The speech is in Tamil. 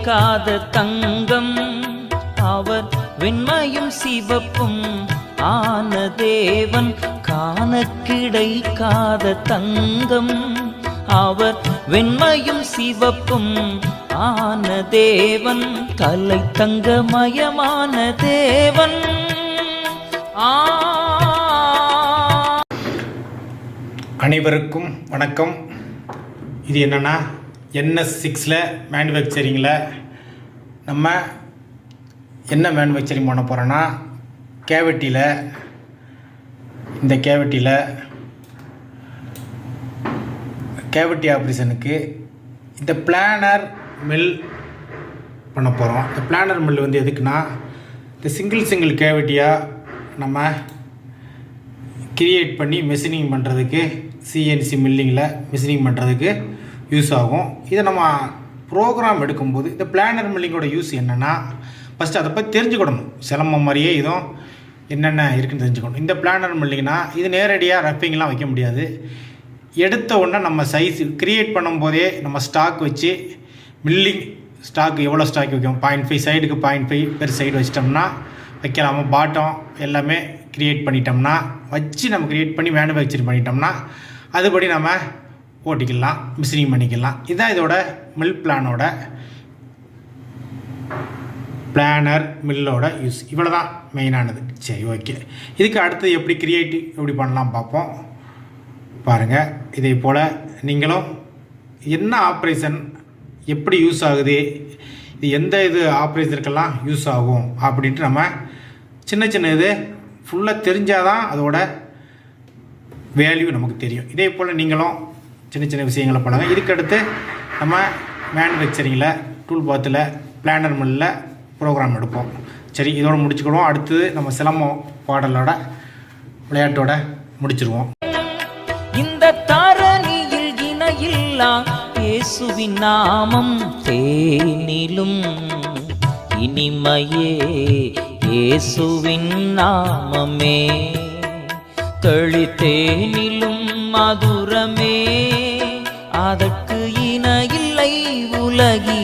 கிடைக்காத தங்கம், அவர் வெண்மையும் சிவப்பும் ஆன தேவன். காண கிடைக்காத தங்கம், அவர் வெண்மையும் சிவப்பும் ஆன தேவன். கலை தங்கமயமான தேவன். அனைவருக்கும் வணக்கம். இது என்னென்னா NS6 மேனுஃபேக்சரிங்கில் நம்ம என்ன மேனுஃபேக்சரிங் பண்ண போகிறோன்னா, இந்த கேவிட்டி ஆப்ரேஷனுக்கு இந்த பிளானர் மில் பண்ண போகிறோம். இந்த பிளானர் மில் வந்து எதுக்குன்னா, இந்த சிங்கிள் கேவிட்டியாக நம்ம கிரியேட் பண்ணி மெஷினிங் பண்ணுறதுக்கு, சிஎன்சி மில்லிங்கில் மெஷினிங் பண்ணுறதுக்கு யூஸ் ஆகும். இதை நம்ம ப்ரோக்ராம் எடுக்கும்போது இந்த பிளானர் மில்லிங்கோட யூஸ் என்னென்னா, ஃபஸ்ட்டு அதை பற்றி தெரிஞ்சுக்கிடணும். சிலம்பம் மாதிரியே இதுவும் என்னென்ன இருக்குதுன்னு தெரிஞ்சுக்கணும். இந்த பிளானர் மில்லிங்னா இது நேரடியாக ரப்பிங்லாம் வைக்க முடியாது. எடுத்த உடனே நம்ம சைஸ் க்ரியேட் பண்ணும்போதே நம்ம ஸ்டாக் வச்சு மில்லிங் ஸ்டாக் எவ்வளோ ஸ்டாக் வைக்கும், 0.5 சைடுக்கு 0.5 பெர் சைடு வச்சிட்டோம்னா வைக்கலாமா. பாட்டம் எல்லாமே க்ரியேட் பண்ணிட்டோம்னா வச்சு நம்ம க்ரியேட் பண்ணி மேனுஃபேக்சரிங் பண்ணிட்டோம்னா அதுபடி நம்ம ஓட்டிக்கலாம், மிஷினிங் பண்ணிக்கலாம். இதுதான் இதோட மில் பிளானர் மில்லோட யூஸ். இவ்வளோ தான் மெயினானது. சரி, ஓகே. இதுக்கு அடுத்து எப்படி பண்ணலாம் பார்ப்போம். பாருங்கள், இதே போல் நீங்களும் என்ன ஆப்ரேஷன் எப்படி யூஸ் ஆகுது, இது எந்த ஆப்ரேஷனுக்கெல்லாம் யூஸ் ஆகும் அப்படின்ட்டு நம்ம சின்ன இது ஃபுல்லாக தெரிஞ்சால் தான் அதோட வேல்யூ நமக்கு தெரியும். இதே போல் நீங்களும் சின்ன விஷயங்களை பண்ணுங்கள். இதுக்கடுத்து நம்ம மேனுஃபேக்சரிங்கில் டூல் பாத்தில் பிளானர் மில்லில் ப்ரோக்ராம் எடுப்போம். சரி, இதோட முடிச்சுக்கிடுவோம். அடுத்தது நம்ம சிலம்பம் பாடலோட விளையாட்டோட முடிச்சிருவோம். இந்த தரணியில் இணையில்லா இயேசுவின் நாமம் தேனிலும் இனிமையே, இயேசுவின் நாமமே தெளித்தேனிலும் மதுரமே, அதற்கு இணையில்லை உலகில்